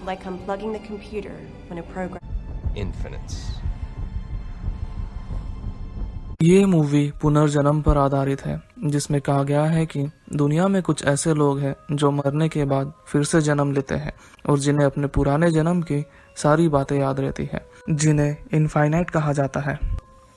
like unplugging the computer when a program. Infinites. ये movie पुनर्जन्म पर आधारित है, जिसमें कहा गया है कि दुनिया में कुछ ऐसे लोग हैं जो मरने के बाद फिर से जन्म लेते हैं और जिन्हें अपने पुराने जन्म की सारी बातें याद रहती है, जिन्हें इनफाइनाइट कहा जाता है।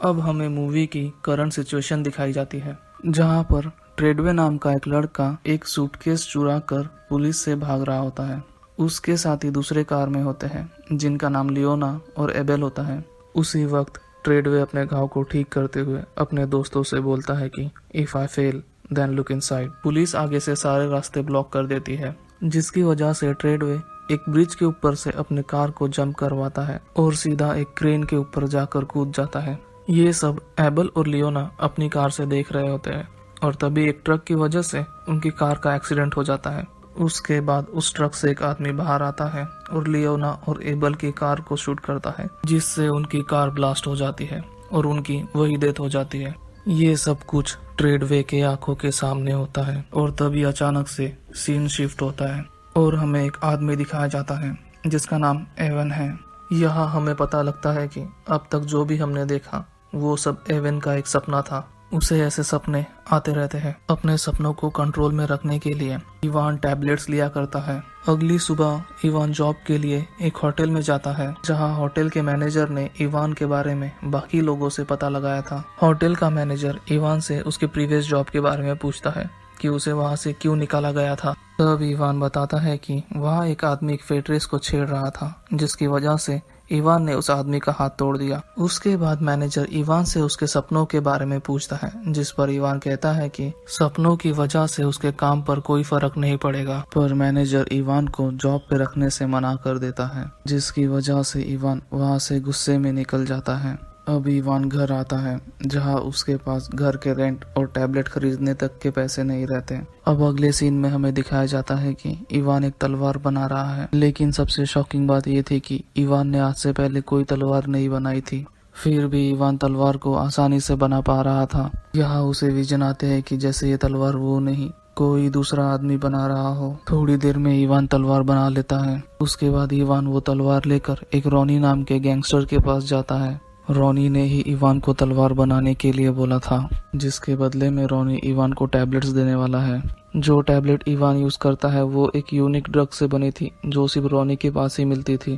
अब हमें मूवी की करंट सिचुएशन दिखाई जाती है, जहां पर ट्रेडवे नाम का एक लड़का एक सूटकेस चुरा कर पुलिस से भाग रहा होता है। उसके साथी दूसरे कार में होते हैं, जिनका नाम लियोना और एबेल होता है। उसी वक्त ट्रेडवे अपने घाव को ठीक करते हुए अपने दोस्तों से बोलता है कि if I fail then look inside. Police आगे से सारे रास्ते ब्लॉक कर देती है, जिसकी वजह से ट्रेडवे एक ब्रिज के ऊपर से अपने कार को जंप करवाता है और सीधा एक क्रेन के ऊपर जाकर कूद जाता है। ये सब एबल और लियोना अपनी कार से देख रहे होते हैं और तभी एक ट्रक की वजह से उनकी कार का एक्सीडेंट हो जाता है। उसके बाद उस ट्रक से एक आदमी बाहर आता है और लियोना और एबल की कार को शूट करता है, जिससे उनकी कार ब्लास्ट हो जाती है और उनकी वही डेथ हो जाती है। ये सब कुछ ट्रेडवे के आंखों के सामने होता है और तभी अचानक से सीन शिफ्ट होता है और हमें एक आदमी दिखाया जाता है जिसका नाम एवन है। यहाँ हमें पता लगता है कि अब तक जो भी हमने देखा वो सब एवन का एक सपना था। उसे ऐसे सपने आते रहते हैं। अपने सपनों को कंट्रोल में रखने के लिए इवान टैबलेट्स लिया करता है। अगली सुबह इवान जॉब के लिए एक होटल में जाता है, जहां होटल के मैनेजर ने इवान के बारे में बाकी लोगों से पता लगाया था। होटल का मैनेजर इवान से उसके प्रीवियस जॉब के बारे में पूछता है कि उसे वहां से क्यों निकाला गया था। तब इवान बताता है कि वहां एक आदमी एक वेट्रेस को छेड़ रहा था, जिसकी वजह से इवान ने उस आदमी का हाथ तोड़ दिया। उसके बाद मैनेजर इवान से उसके सपनों के बारे में पूछता है, जिस पर इवान कहता है कि सपनों की वजह से उसके काम पर कोई फर्क नहीं पड़ेगा। पर मैनेजर इवान को जॉब पे रखने से मना कर देता है, जिसकी वजह से इवान वहां से गुस्से में निकल जाता है। अब इवान घर आता है, जहां उसके पास घर के रेंट और टैबलेट खरीदने तक के पैसे नहीं रहते। अब अगले सीन में हमें दिखाया जाता है कि इवान एक तलवार बना रहा है, लेकिन सबसे शॉकिंग बात ये थी कि इवान ने आज से पहले कोई तलवार नहीं बनाई थी। फिर भी इवान तलवार को आसानी से बना पा रहा था। यहाँ उसे विजन आते हैं कि जैसे ये तलवार वो नहीं, कोई दूसरा आदमी बना रहा हो। थोड़ी देर में इवान तलवार बना लेता है। उसके बाद इवान वो तलवार लेकर एक रॉनी नाम के गैंगस्टर के पास जाता है। रॉनी ने ही इवान को तलवार बनाने के लिए बोला था, जिसके बदले में रॉनी इवान को टैबलेट्स देने वाला है। जो टैबलेट इवान यूज करता है वो एक यूनिक ड्रग से बनी थी, जो सिर्फ रॉनी के पास ही मिलती थी।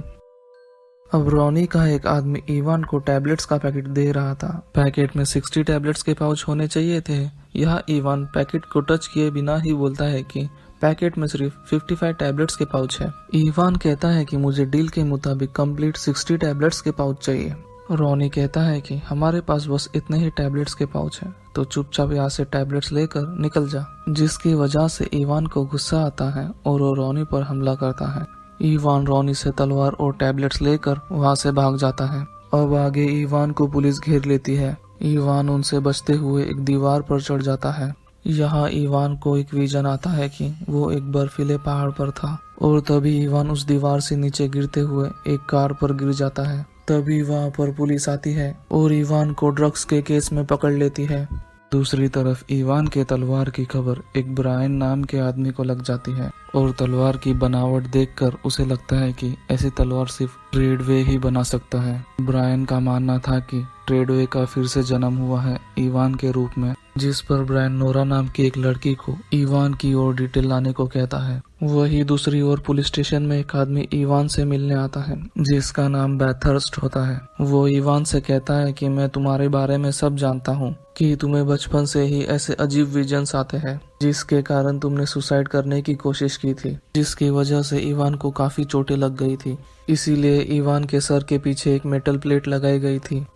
अब रॉनी का एक आदमी इवान को टैबलेट्स का पैकेट दे रहा था। पैकेट में 60 टैबलेट्स के पाउच होने चाहिए थे। यह इवान पैकेट को टच किए बिना ही बोलता है कि पैकेट में सिर्फ 55 टैबलेट्स के पाउच है। इवान कहता है कि मुझे डील के मुताबिक कंप्लीट 60 टैबलेट्स के पाउच चाहिए। रॉनी कहता है कि हमारे पास बस इतने ही टैबलेट्स के पाउच हैं, तो चुपचाप यहाँ से टैबलेट्स लेकर निकल जा। जिसकी वजह से इवान को गुस्सा आता है और वो रॉनी पर हमला करता है। इवान रॉनी से तलवार और टैबलेट्स लेकर वहाँ से भाग जाता है। अब आगे इवान को पुलिस घेर लेती है। इवान उनसे बचते हुए एक दीवार पर चढ़ जाता है। यहाँ इवान को एक विजन आता है कि वो एक बर्फीले पहाड़ पर था और तभी इवान उस दीवार से नीचे गिरते हुए एक कार पर गिर जाता है। तभी वहाँ पर पुलिस आती है और इवान को ड्रग्स के केस में पकड़ लेती है। दूसरी तरफ इवान के तलवार की खबर एक ब्रायन नाम के आदमी को लग जाती है और तलवार की बनावट देखकर उसे लगता है कि ऐसी तलवार सिर्फ ट्रेडवे ही बना सकता है। ब्रायन का मानना था कि ट्रेडवे का फिर से जन्म हुआ है इवान के रूप में, जिस पर ब्रायन नोरा नाम की एक लड़की को इवान की ओर डिटेल लाने को कहता है। वही दूसरी ओर पुलिस स्टेशन में एक आदमी इवान से मिलने आता है, जिसका नाम बैथर्स्ट होता है। वो इवान से कहता है कि मैं तुम्हारे बारे में सब जानता हूँ, कि तुम्हें बचपन से ही ऐसे अजीब विजन्स आते हैं, जिसके कारण तुमने सुसाइड करने की कोशिश की थी, जिसकी वजह से इवान को काफी चोटें लग गई थी। इसीलिए इवान के सर के पीछे एक मेटल प्लेट लगाई गई थी।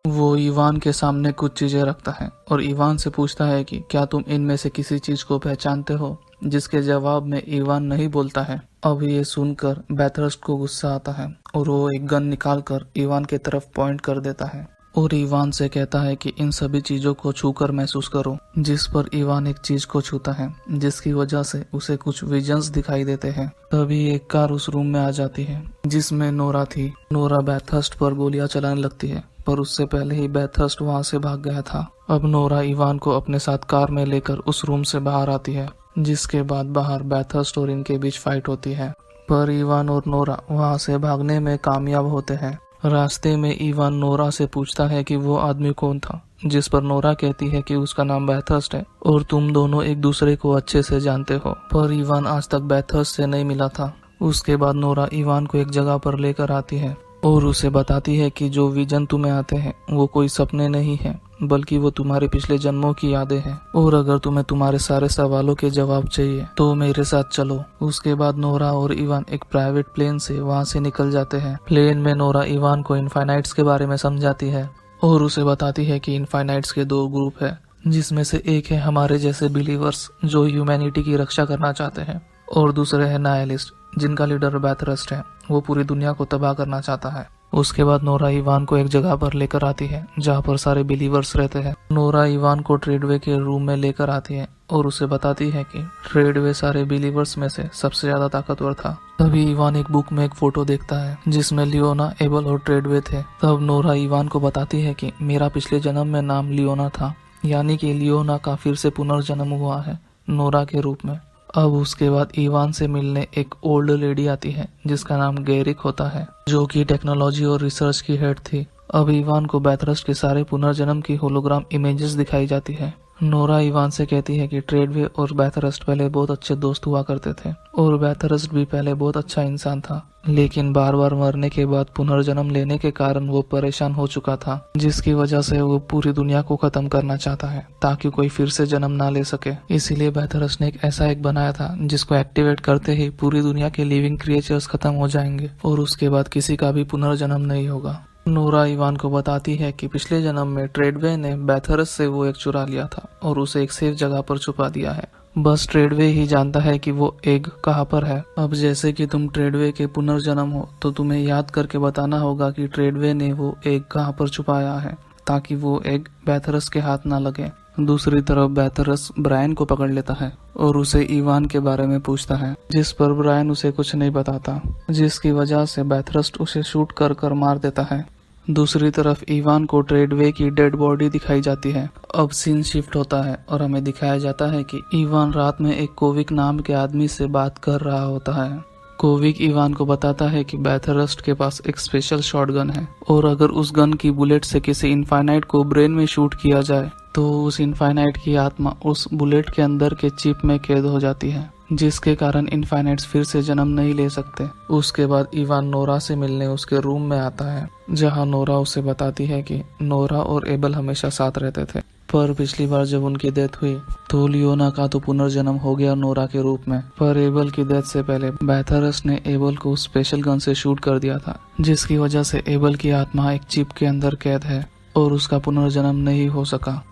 वो इवान के सामने कुछ चीजें रखता है और इवान से पूछता है कि क्या तुम इनमें से किसी चीज को पहचानते हो, जिसके जवाब में इवान नहीं बोलता है। अब ये सुनकर बैथर्स्ट को गुस्सा आता है और वो एक गन निकालकर इवान के तरफ पॉइंट कर देता है और इवान से कहता है कि इन सभी चीजों को छूकर महसूस करो। जिस पर इवान एक चीज को छूता है, जिसकी वजह से उसे कुछ विजन्स दिखाई देते हैं। तभी एक कार उस रूम में आ जाती है, जिसमें नोरा थी। नोरा बैथर्स्ट पर गोलियां चलाने लगती है, पर उससे पहले ही बैथर्स्ट वहां से भाग गया था। अब नोरा इवान को अपने साथ कार में लेकर उस रूम से बाहर आती है, जिसके बाद बाहर बैथर्स्ट और इनके बीच फाइट होती है। पर इवान और नोरा वहां से भागने में कामयाब होते हैं। रास्ते में इवान नोरा से पूछता है कि वो आदमी कौन था, जिस पर नोरा कहती है कि उसका नाम बैथर्स्ट है और तुम दोनों एक दूसरे को अच्छे से जानते हो। पर इवान आज तक बैथर्स्ट से नहीं मिला था। उसके बाद नोरा इवान को एक जगह पर लेकर आती है और उसे बताती है कि जो विजन तुम्हें आते हैं वो कोई सपने नहीं है, बल्कि वो तुम्हारे पिछले जन्मों की यादें हैं। और अगर तुम्हें तुम्हारे सारे सवालों के जवाब चाहिए तो मेरे साथ चलो। उसके बाद नोरा और इवान एक प्राइवेट प्लेन से वहां से निकल जाते हैं। प्लेन में नोरा इवान को इनफाइनाइट्स के बारे में समझाती है और उसे बताती है कि इनफाइनाइट्स के 2 ग्रुप है, जिसमें से एक है हमारे जैसे बिलीवर्स जो ह्यूमैनिटी की रक्षा करना चाहते हैं, और दूसरे है नायलिस्ट जिनका लीडर बैथरस्ट है, वो पूरी दुनिया को तबाह करना चाहता है। उसके बाद नोरा इवान को एक जगह पर लेकर आती है जहाँ पर सारे बिलीवर्स रहते हैं। नोरा इवान को ट्रेडवे के रूम में लेकर आती है और उसे बताती है कि ट्रेडवे सारे बिलीवर्स में से सबसे ज्यादा ताकतवर था। तभी इवान एक बुक में एक फोटो देखता है जिसमें लियोना, एबल और ट्रेडवे थे। तब नोरा इवान को बताती है कि मेरा पिछले जन्म में नाम लियोना था, यानी कि लियोना का फिर से पुनर्जन्म हुआ है नोरा के रूप में। अब उसके बाद इवान से मिलने एक ओल्ड लेडी आती है जिसका नाम गैरिक होता है, जो कि टेक्नोलॉजी और रिसर्च की हेड थी। अब इवान को बैथरस्ट के सारे पुनर्जन्म की होलोग्राम इमेजेस दिखाई जाती है। नोरा इवान से कहती है कि ट्रेडवे और बैथरस्ट पहले बहुत अच्छे दोस्त हुआ करते थे और बैथरस्ट भी पहले बहुत अच्छा इंसान था, लेकिन बार बार मरने के बाद पुनर्जन्म लेने के कारण वो परेशान हो चुका था, जिसकी वजह से वो पूरी दुनिया को खत्म करना चाहता है ताकि कोई फिर से जन्म ना ले सके। इसीलिए बैथरस्ट ने एक ऐसा बनाया था जिसको एक्टिवेट करते ही पूरी दुनिया के लिविंग क्रिएचर्स खत्म हो जाएंगे और उसके बाद किसी का भी पुनर्जन्म नहीं होगा। नोरा इवान को बताती है कि पिछले जन्म में ट्रेडवे ने बैथरस से वो एग चुरा लिया था और उसे एक सेफ जगह पर छुपा दिया है। बस ट्रेडवे ही जानता है कि वो एग कहाँ पर है। अब जैसे कि तुम ट्रेडवे के पुनर्जन्म हो तो तुम्हें याद करके बताना होगा कि ट्रेडवे ने वो एग कहाँ पर छुपाया है ताकि वो एग बैथरस के हाथ ना लगे। दूसरी तरफ बैथरस ब्रायन को पकड़ लेता है और उसे इवान के बारे में पूछता है, जिस पर ब्रायन उसे कुछ नहीं बताता, जिसकी वजह से बैथरस उसे शूट कर मार देता है। दूसरी तरफ इवान को ट्रेडवे की डेड बॉडी दिखाई जाती है। अब सीन शिफ्ट होता है और हमें दिखाया जाता है कि इवान रात में एक कोविक नाम के आदमी से बात कर रहा होता है। कोविक इवान को बताता है कि बैथरस्ट के पास एक स्पेशल शॉटगन है और अगर उस गन की बुलेट से किसी इनफाइनाइट को ब्रेन में शूट किया जाए तो उस इनफाइनाइट की आत्मा उस बुलेट के अंदर के चिप में कैद हो जाती है, जिसके कारण इनफाइनाइट्स फिर से जन्म नहीं ले सकते। उसके बाद इवान नोरा से मिलने उसके रूम में आता है, जहां नोरा उसे बताती है कि नोरा और एबल हमेशा साथ रहते थे, पर पिछली बार जब उनकी डेथ हुई तो लियोना का तो पुनर्जन्म हो गया नोरा के रूप में, पर एबल की डेथ से पहले बैथरस ने एबल को स्पेशल गन से शूट कर दिया था, जिसकी वजह से एबल की आत्मा एक चिप के अंदर कैद है और उसका पुनर्जन्म नहीं हो सका।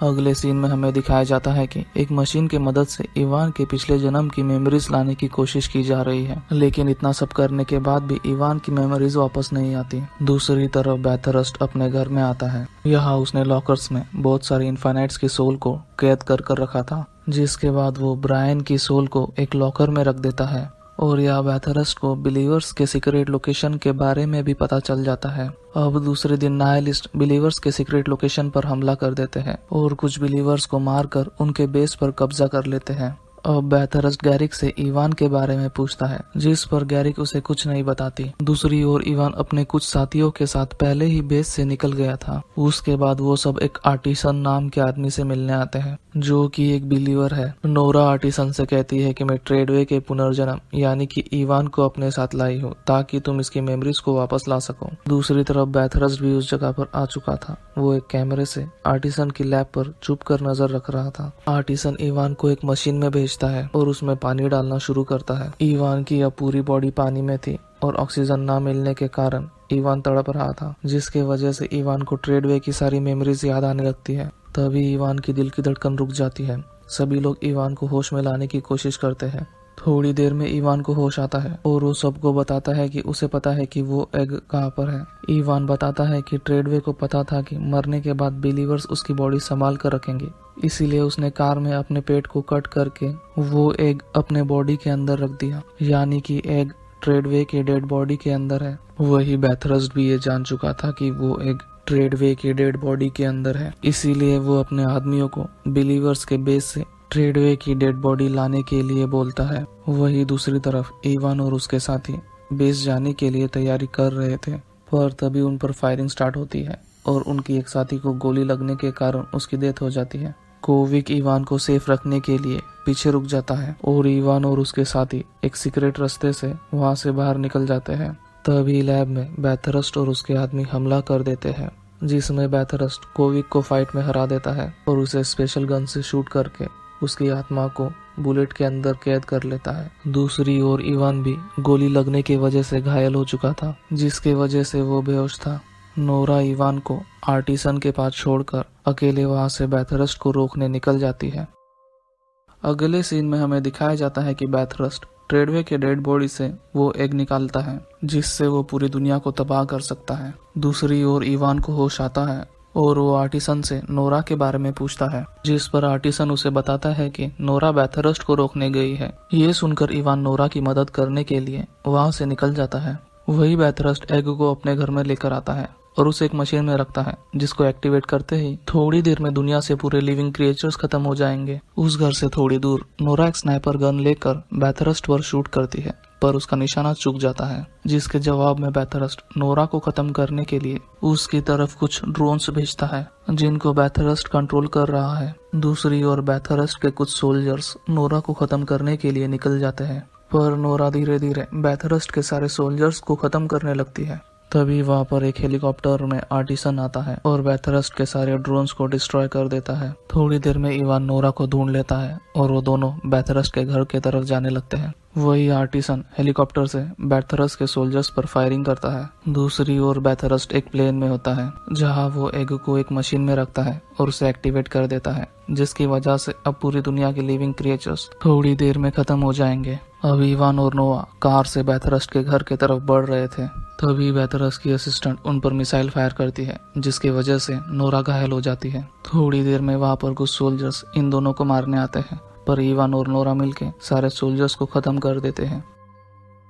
अगले सीन में हमें दिखाया जाता है कि एक मशीन की मदद से इवान के पिछले जन्म की मेमोरीज लाने की कोशिश की जा रही है, लेकिन इतना सब करने के बाद भी इवान की मेमोरीज वापस नहीं आती। दूसरी तरफ बैथरस्ट अपने घर में आता है। यहाँ उसने लॉकर्स में बहुत सारी इनफाइनाइट्स की सोल को कैद कर रखा था, जिसके बाद वो ब्रायन की सोल को एक लॉकर में रख देता है और यह बैथरस्ट को बिलीवर्स के सीक्रेट लोकेशन के बारे में भी पता चल जाता है। अब दूसरे दिन नायलिस्ट बिलीवर्स के सीक्रेट लोकेशन पर हमला कर देते हैं और कुछ बिलीवर्स को मारकर उनके बेस पर कब्जा कर लेते हैं। अब बैथरस्ट गैरिक से इवान के बारे में पूछता है, जिस पर गैरिक उसे कुछ नहीं बताती। दूसरी ओर इवान अपने कुछ साथियों के साथ पहले ही बेस से निकल गया था। उसके बाद वो सब एक आर्टिसन नाम के आदमी से मिलने आते हैं, जो कि एक बिलीवर है। नोरा आर्टिसन से कहती है कि मैं ट्रेडवे के पुनर्जन्म यानी कि इवान को अपने साथ लाई हूँ ताकि तुम इसकी मेमोरीज को वापस ला सको। दूसरी तरफ बैथरस्ट भी उस जगह पर आ चुका था। वो एक कैमरे से आर्टिसन की लैब पर चुप कर नजर रख रहा था। आर्टिसन इवान को एक मशीन में भेजता है और उसमें पानी डालना शुरू करता है। इवान की अब पूरी बॉडी पानी में थी और ऑक्सीजन ना मिलने के कारण इवान तड़प रहा था, जिसके वजह से इवान को ट्रेडवे की सारी मेमोरीज याद आने लगती है। तभी इवान की दिल की धड़कन रुक जाती है। सभी लोग इवान को होश में लाने की कोशिश करते हैं। थोड़ी देर में इवान को होश आता है और वो सबको बताता है कि उसे पता है कि वो एग कहाँ पर है। इवान बताता है कि ट्रेडवे को पता था कि मरने के बाद बिलीवर्स उसकी बॉडी संभाल कर रखेंगे, इसीलिए उसने कार में अपने पेट को कट करके वो एग अपने बॉडी के अंदर रख दिया, यानी कि एग ट्रेडवे के डेड बॉडी के अंदर है। वही बैथरस्ट भी ये जान चुका था कि वो एग ट्रेडवे की डेड बॉडी के अंदर है, इसीलिए वो अपने आदमियों को बिलीवर्स के बेस से ट्रेडवे की डेड बॉडी लाने के लिए बोलता है। वही दूसरी तरफ इवान और उसके साथी बेस जाने के लिए तैयारी कर रहे थे, पर तभी उन पर फायरिंग स्टार्ट होती है और उनकी एक साथी को गोली लगने के कारण उसकी डेथ हो जाती है। कोविक इवान को सेफ रखने के लिए पीछे रुक जाता है और इवान और उसके साथी एक सीक्रेट रास्ते से वहां से बाहर निकल जाते हैं। तभी लैब में बैथरस्ट और उसके आदमी हमला कर देते हैं, जिसमें बैथरस्ट कोविक को फाइट में हरा देता है और उसे स्पेशल गन से शूट करके उसकी आत्मा को बुलेट के अंदर कैद कर लेता है। दूसरी ओर इवान भी गोली लगने की वजह से घायल हो चुका था, जिसके वजह से वो बेहोश था। नोरा इवान को आर्टिसन के पास छोड़कर अकेले वहां से बैथरस्ट को रोकने निकल जाती है। अगले सीन में हमें दिखाया जाता है कि बैथरस्ट ट्रेडवे के डेड बॉडी से वो एग निकालता है, जिससे वो पूरी दुनिया को तबाह कर सकता है। दूसरी ओर इवान को होश आता है और वो आर्टिसन से नोरा के बारे में पूछता है, जिस पर आर्टिसन उसे बताता है कि नोरा बैथरस्ट को रोकने गई है। ये सुनकर इवान नोरा की मदद करने के लिए वहां से निकल जाता है। वही बैथरस्ट एग को अपने घर में लेकर आता है और उसे एक मशीन में रखता है, जिसको एक्टिवेट करते ही थोड़ी देर में दुनिया से पूरे लिविंग क्रिएचर्स खत्म हो जाएंगे। उस घर से थोड़ी दूर नोरा एक स्नाइपर गन लेकर बैथरस्ट पर शूट करती है, पर उसका निशाना चूक जाता है, जिसके जवाब में बैथरस्ट नोरा को खत्म करने के लिए उसकी तरफ कुछ ड्रोन्स भेजता है, जिनको बैथरस्ट कंट्रोल कर रहा है। दूसरी ओर बैथरस्ट के कुछ सोल्जर्स नोरा को खत्म करने के लिए निकल जाते हैं, पर नोरा धीरे धीरे बैथरस्ट के सारे सोल्जर्स को खत्म करने लगती है। तभी वहां पर एक हेलीकॉप्टर में आर्टिसन आता है और बैथरस्ट के सारे ड्रोन्स को डिस्ट्रॉय कर देता है। थोड़ी देर में इवान नोरा को ढूंढ लेता है और वो दोनों बैथरस्ट के घर की तरफ जाने लगते हैं। वही आर्टिसन हेलीकॉप्टर से बैथरस्ट के सोल्जर्स पर फायरिंग करता है। दूसरी ओर बैथरस्ट एक प्लेन में होता है, जहां वो एग को एक मशीन में रखता है और उसे एक्टिवेट कर देता है, जिसकी वजह से अब पूरी दुनिया के लिविंग क्रिएचर्स थोड़ी देर में खत्म हो जाएंगे। अब इवान और नोआ कार से बैथरस्ट के घर की तरफ बढ़ रहे थे, तभी बैथरस्ट की असिस्टेंट उन पर मिसाइल फायर करती है, जिसकी वजह से नोरा घायल हो जाती है। थोड़ी देर में वहां पर कुछ सोल्जर्स इन दोनों को मारने आते हैं, पर इवान और नोरा मिलके सारे सोल्जर्स को खत्म कर देते हैं।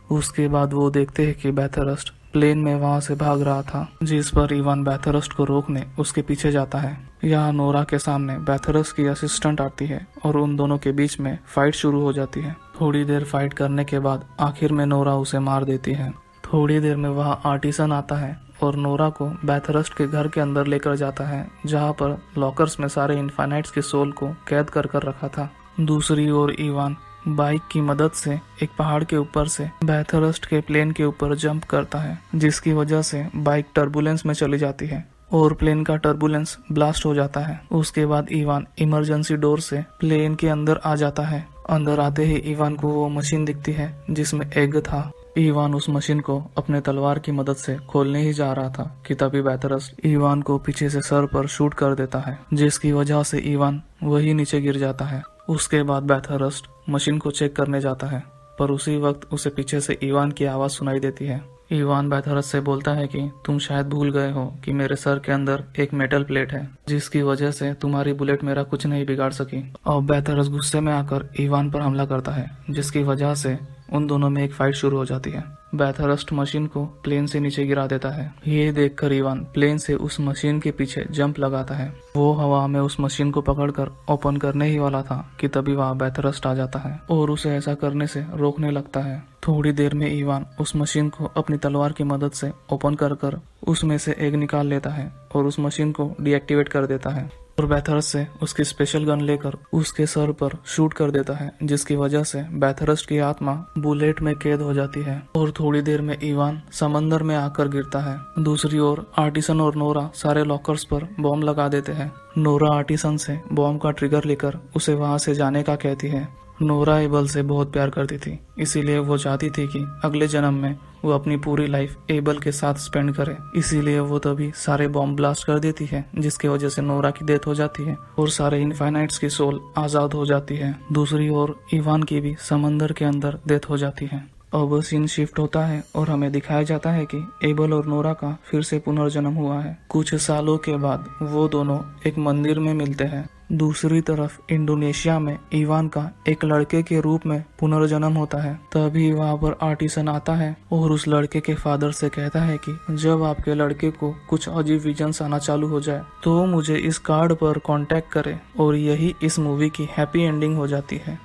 उसके बाद वो देखते हैं कि बैथरस्ट प्लेन में वहां से भाग रहा था, जिस पर इवान बैथरस्ट को रोकने उसके पीछे जाता है। यहाँ नोरा के सामने बैथरस्ट की असिस्टेंट आती है और उन दोनों के बीच में फाइट शुरू हो जाती है। थोड़ी देर फाइट करने के बाद आखिर में नोरा उसे मार देती है। थोड़ी देर में वहाँ आर्टिसन आता है और नोरा को बैथरस्ट के घर के अंदर लेकर जाता है, जहाँ पर लॉकर्स में सारे इन्फाइनाइट्स के सोल को कैद कर रखा था। दूसरी ओर इवान बाइक की मदद से एक पहाड़ के ऊपर से बैथरस्ट के प्लेन के ऊपर जंप करता है, जिसकी वजह से बाइक टर्बुलेंस में चली जाती है और प्लेन का टर्बुलेंस ब्लास्ट हो जाता है। उसके बाद इवान इमरजेंसी डोर से प्लेन के अंदर आ जाता है। अंदर आते ही इवान को वो मशीन दिखती है जिसमें एग था। इवान उस मशीन को अपने तलवार की मदद से खोलने ही जा रहा था कि तभी बैथरस्ट इवान को पीछे से सर पर शूट कर देता है, जिसकी वजह से इवान वही नीचे गिर जाता है। उसके बाद बैथरस्ट मशीन को चेक करने जाता है, पर उसी वक्त उसे पीछे से इवान की आवाज सुनाई देती है। इवान बैथरस्ट से बोलता है कि तुम शायद भूल गए हो कि मेरे सर के अंदर एक मेटल प्लेट है, जिसकी वजह से तुम्हारी बुलेट मेरा कुछ नहीं बिगाड़ सकी। और बैथरस्ट गुस्से में आकर इवान पर हमला करता है, जिसकी वजह से उन दोनों में एक फाइट शुरू हो जाती है। बैथरस्ट मशीन को प्लेन से नीचे गिरा देता है। ये देखकर इवान प्लेन से उस मशीन के पीछे जंप लगाता है। वो हवा में उस मशीन को पकड़कर ओपन करने ही वाला था कि तभी वहाँ बैथरस्ट आ जाता है और उसे ऐसा करने से रोकने लगता है। थोड़ी देर में इवान उस मशीन को अपनी तलवार की मदद से ओपन कर उसमें से एग निकाल लेता है और उस मशीन को डीएक्टिवेट कर देता है और बैथरस्ट से उसकी स्पेशल गन लेकर उसके सर पर शूट कर देता है, जिसकी वजह से बैथरस्ट की आत्मा बुलेट में कैद हो जाती है और थोड़ी देर में इवान समंदर में आकर गिरता है। दूसरी ओर आर्टिसन और नोरा सारे लॉकर्स पर बॉम्ब लगा देते हैं। नोरा आर्टिसन से बॉम्ब का ट्रिगर लेकर उसे वहां से जाने का कहती है। नोरा एबल से बहुत प्यार करती थी, इसीलिए वो चाहती थी कि अगले जन्म में वो अपनी पूरी लाइफ एबल के साथ स्पेंड करे। इसीलिए वो तभी सारे बॉम्ब ब्लास्ट कर देती है, जिसकी वजह से नोरा की डेथ हो जाती है और सारे इनफाइनाइट्स की सोल आजाद हो जाती है। दूसरी ओर इवान की भी समंदर के अंदर डेथ हो जाती है। अब सीन शिफ्ट होता है और हमें दिखाया जाता है कि एबल और नोरा का फिर से पुनर्जन्म हुआ है। कुछ सालों के बाद वो दोनों एक मंदिर में मिलते हैं दूसरी तरफ इंडोनेशिया में इवान का एक लड़के के रूप में पुनर्जन्म होता है। तभी वहाँ पर आर्टिसन आता है और उस लड़के के फादर से कहता है कि जब आपके लड़के को कुछ अजीब विजन्स आना चालू हो जाए तो मुझे इस कार्ड पर कांटेक्ट करें, और यही इस मूवी की हैप्पी एंडिंग हो जाती है।